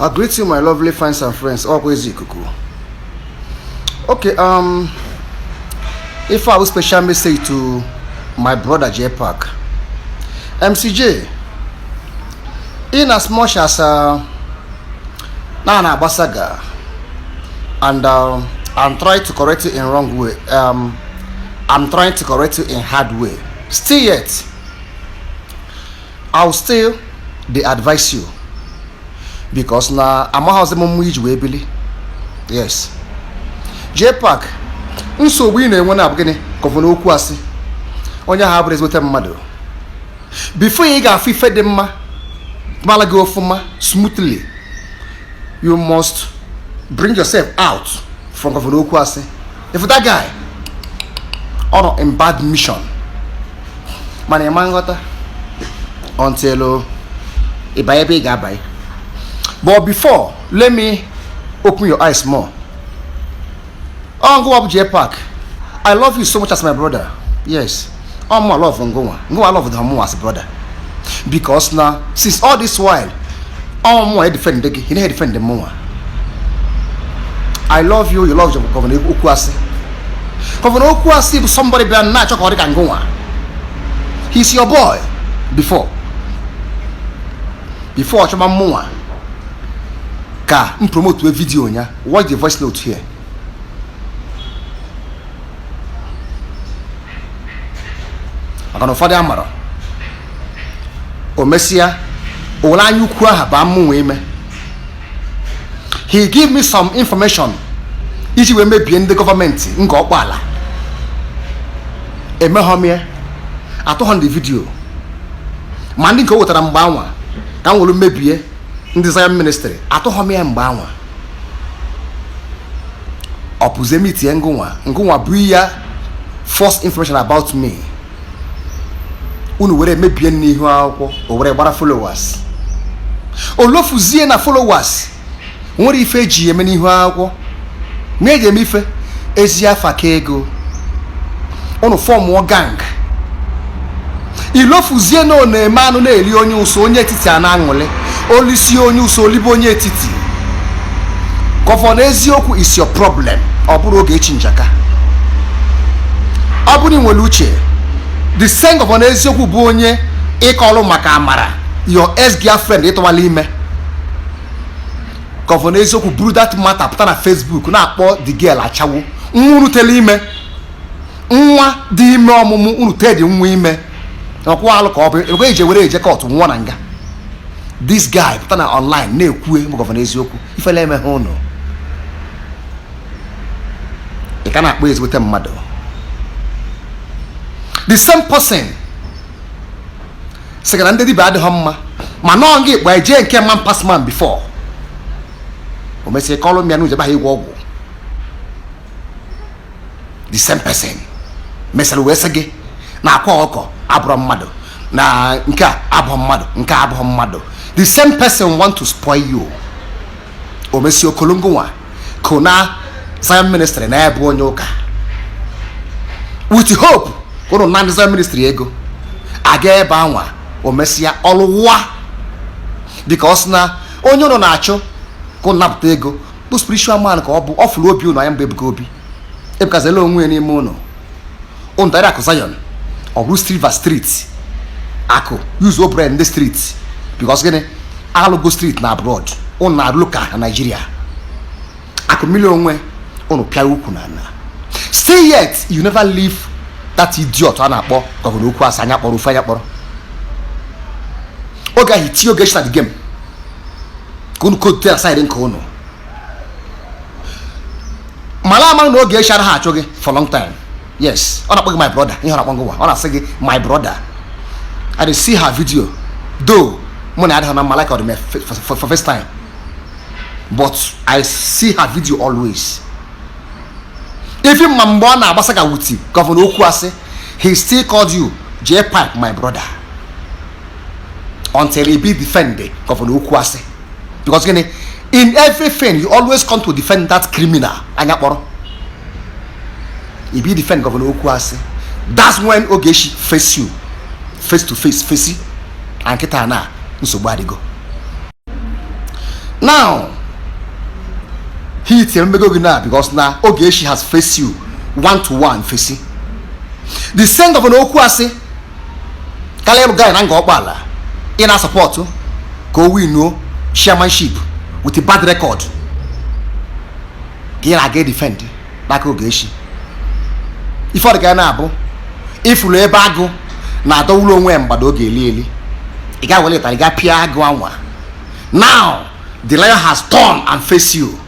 I greet you, my lovely fans and friends. Always Eziokwu. Okay, if I have a special message to my brother Jpac, MCJ, in as much as Nana Basaga, and I'm trying to correct it in wrong way. I'm trying to correct it in hard way. Still yet, I'll still advise you. Because na amaghọzi m mmụ iji wee bili. Yes. Jpac nsogbu ị na-enwe na gịnị gọvanọ okwu asị onye ha abụrụ ezigbote mmadụ. Before ị ga-afụ ife dị mma gbala gị ọfụma smoothly, you must bring yourself out from gọvanọ okwu asị. If that guy on in bad mission, mana ịma nghọta until ịba ebe ị ga-abanye. But before, let me open your eyes more. Oh, go up Jpac. I love you so much as my brother. Yes. Oh, my love Ngowa. I love the as a brother. Because now, since all this while, I defend the he defend the more. I love you, you love Governor Okwasi. Governor Okwasi is somebody behind natural Ngowa. He's your boy. Before Chama Moa. Ka promote a video nya, watch the voice note here. Akano fada amara. O mesia ola nyukwu aha ba mu we me. He give me some information. Iji we mebie the government nga okpala. Emehomie atohon the video. Mandi nko wotara mgba anwa ka nwolu mebie ndị Zion ministry atụghọm ya mgbe anwa opuzemiti ngụnwa bụ ya false information about me unu were mebie n'ihu akwụkwọ o were gbara followers olofuzie na followers nwere ife eji eme n'ihu akwụkwọ na-eji eme ife ezi afa ka ego unu form gang ilofuzie na na-eme anụ na-eli onye ụsọ onye etiti a na-aṅụlị olisi onye ụsọ olibo onye etiti. Gọvanọ Eziokwu is your problem. Ọ bụrụ oge echi njaka. Ọ bụrụ nwere uche the same Gọvanọ Eziokwu bụ onye ịkọlụ maka amara your ex-girlfriend ịtọwala ime. Gọvanọ Eziokwu buru that matter pụta na Facebook na-akpọ the girl achawo unu tele ime nwa dị ime ọmụmụ unu tedi nwa ime ọkwa alụ ka ọ bụ eje were eje court nwa na nga. This guy pụta na online na-ekwu Gọvanọ Eziokwu ifele eme ha ụnụ ị ka na-akpọ ezigbote mmadụ. The same person sị na ndị dibịa adịghị mma ma nọọ gị kpa eje nke man pass man before o mesịrị kọlụ m ya n'ụzọ ebe ịgwọ ọgwụ. The same person mesịrị wee sị gị na-akwa ọkọ abụrụ mmadụ na nke a abụọ mmadụ nke a abụọ mmadụ. The same person want to spoil you. O mesi okolongonwa kona Zion ministry na ebe onye ụka with hope kono na Zion ministry ego aga ebe anwa o mesi ya ọlụwa because na onye nọ na-achụ ko napụta ego bụ spiritual man ka ọ bụ ọfụrụ obi unu anya mgbe ebugo obi ebukazela onwe ya n'ime unu unu dara akụ Zion ọ bụrụ Silver Street akụ use obre in the street because gịnị alụgo street na abroad unu na-arụ local na Nigeria akụ mmiri onwe unu pịa ukwu na ana. Still yet you never leave that idiot a na-akpọ Gọvanọ okwu asị anya kpọrọ ofe anya kpọrọ oge ahụ iti oge start the game ka unu kote aside nke unu mala ama na oge eshara ha achọ gị for long time. Yes, ọ na-akpọ gị my brother ihe ọ na-akpọ ngwa ọ na-asị gị my brother. I dey see her video though money I don't like her for first time, but I see her video always. Even Mambona Basaka Wuti, Governor Okwasi, he still called you Jpac my brother until he be defended Governor Okwasi. Because in everything you always come to defend that criminal. He be defend Governor Okwasi. That's when Ogeshi face you face to face, face you, and Ketana nsogbu adịgo. Now, he tell me go now because now Ogechi has faced you 1-to-1 facing. The same of an Okwasi, Kaleb guy and Gopala in our support go we know chairmanship with a bad record. Get I get defend like Ogechi. If the guy now, if you lay bago, na don't know when but Oge Lily. He got well, I got Pia Guanwa. Now the lion has turned and faced you.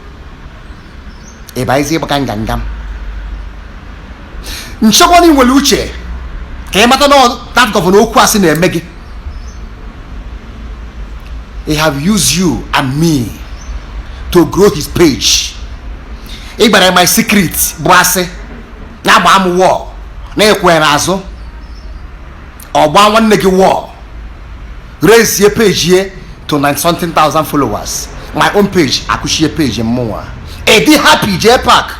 Ebaizi bakangangam. Nchokoni weluche. Kemata no that governor Okwasi na emegi. He have used you and me to grow his page. Igbara my secret boase. Na gba am war. Na ekwe na azu. Ogba nwanne gi war. Raise your page here to 90-something thousand followers. My own page, Akushie page and more. A be happy Jpac.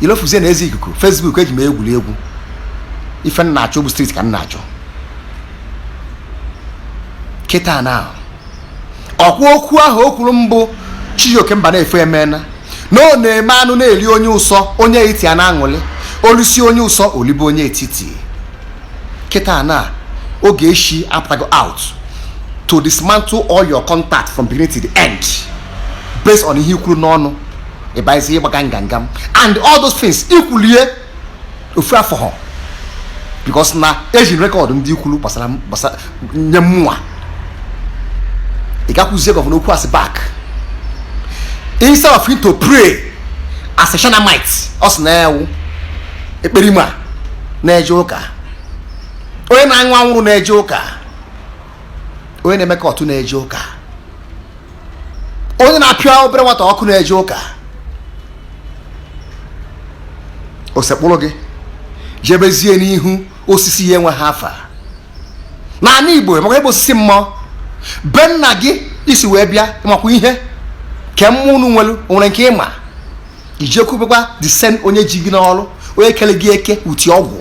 You know, Fuzen Eziokwu, Facebook, age me egwu. If I'm not your street can natural. Keta now. Okwu ahụ okwurumbo Chijokemba na efe emena. No na manu na eli onye ụsọ, onye iti ana aṅụli. Olusi onye ụsọ, olibo onye etiti. Keta na Ogechi aptago out to dismantle all your contact from beginning to the end. Based on ihe kwuru n'ọnụ ebaizi gbagangangam and all those things ikwulie ofu afọ ho because na ejin record ndị ikwulu gbasara nye mmụọ ịgakwuzie Governor Okwasi back instead of him to pray as a Shanamite us na ewu ekperima na-eje ụka onye na-anwụ anwụrụ na-eje ụka onye na-eme ka otu na-eje ụka onye na-apịa obere nwata ọkụ na-eje ụka o sekpụrụ gị jebezie n'ihu osisi ya enwe ha afa naanị Igbo maka ebe osisi mmụọ be nna gị isi wee bịa makwa ihe ke mmụọ unu nwere nke ịma ijekwubekwa the same onye ji gị n'ọrụ onye kele gị eke uti ọgwụ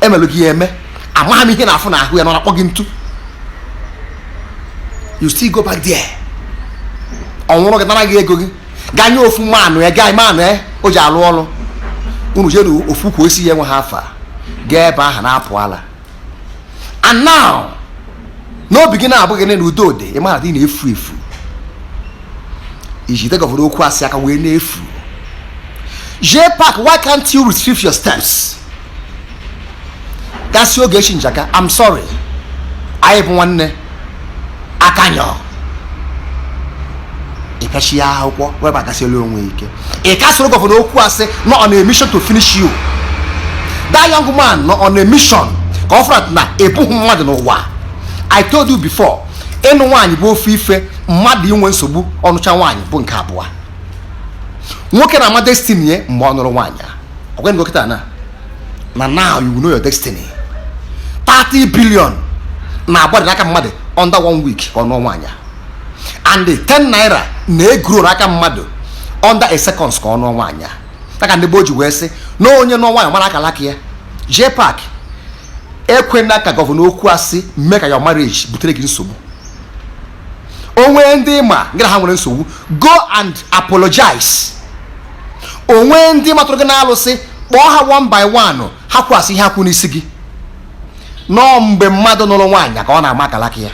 emelụ gị eme amaghị m ihe na-afụ n'ahụ ya nọ na-akpọ gị ntu you still go back there. Ọnwụrụ gị nara gị ego gị ganye ofu manụ ya gaa manụ ya o ji alụ ọrụ unu jere ofu kwa esi ya enwe ha afa gaa ebe ahụ na-apụ ala and now n'obi gị na-abụghị na udo dị ịma na dị na-efu efu ijide Governor Okwasi aka wee na-efu. Jpac, why can't you retrieve your steps? Gasị Ogechi njaka, I'm sorry anyị bụ nwanne akanyo Ikashi akwụkwọ wee bagasịla onwe ike ịkasịrị Governor Okwasi not on a mission to finish you. That young man not on a mission ka ọ fọrọ na ebughị mmadụ n'ụwa. I told you before ịnụ nwaanyị bụ ofu ife mmadụ inwe nsogbu ọnụcha nwaanyị bụ nke abụọ. Nwoke na-ama destiny ya mgbe ọ nụrụ nwaanyị ọgwe ngokịta na now you know your destiny. 30 billion na-agbadị n'aka mmadụ under 1 week ka ọ nụọ nwaanyị and the 10 naira na-egro n'aka mmadụ under a seconds ka ọ nụọ nwaanyị taka ndị bụ ji wee sị na onye nụọ nwaanyị mara aka laka ya. Jpac ekwena ka Governor Okwasi mee ka your marriage butere gị nsogbu. Onwe ndị ma gị na ha nwere nsogbu go and apologize. Onwe ndị matụrụ gị na-alụsị kpọọ ha one by one ha kwasị ihe akwụ n'isi gị nọ mgbe mmadụ nụrụ nwaanyị ka ọ na-ama akalaka ya.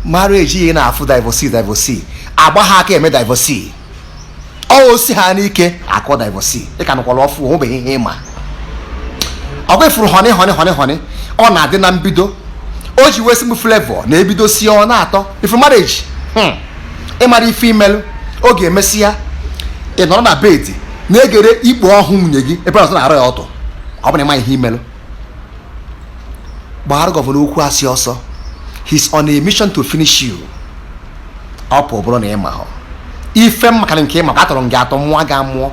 Marriage ihe na-afụ divorce agba ha aka eme divorce ọ osi ha n'ike akọ divorce ịka nụkwara ọfụ onwebeghị ihe ịma ọ gwefuru honi ọ na-adị na mbido o ji wee simụ flavor na ebido si ọ na-atọ ifu marriage ịmara ife imelụ oge emesi ya ị nọrọ na bed na-egere ikpo ọhụụ nwunye gị ebe ọzọ na-arụ ya ọtọ ọ bụ na ịma ihe imelụ. Gbara Governor Okwasi ọsọ. He's on a mission to finish you. Ọ pụ bụrụ na ịma hụ ife maka nke ịma atọrọ gị atọ mmụọ ga mmụọ.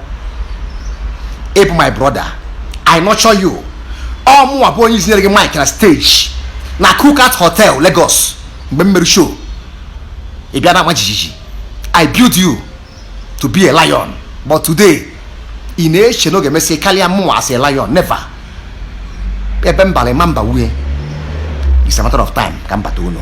Ịbụ my brother, I nurture you. Ọ mụnwa bụ onye izinyere gị mic na stage na Kukat Hotel Lagos mgbe m mere show ị bịa na ama jijiji. I build you to be a lion, but today ị na-eche n'oge emesi karịa mụnwa as a lion. Never. Ebe mbala ma mba wuye. It's a matter of time ka mbata ụlọ.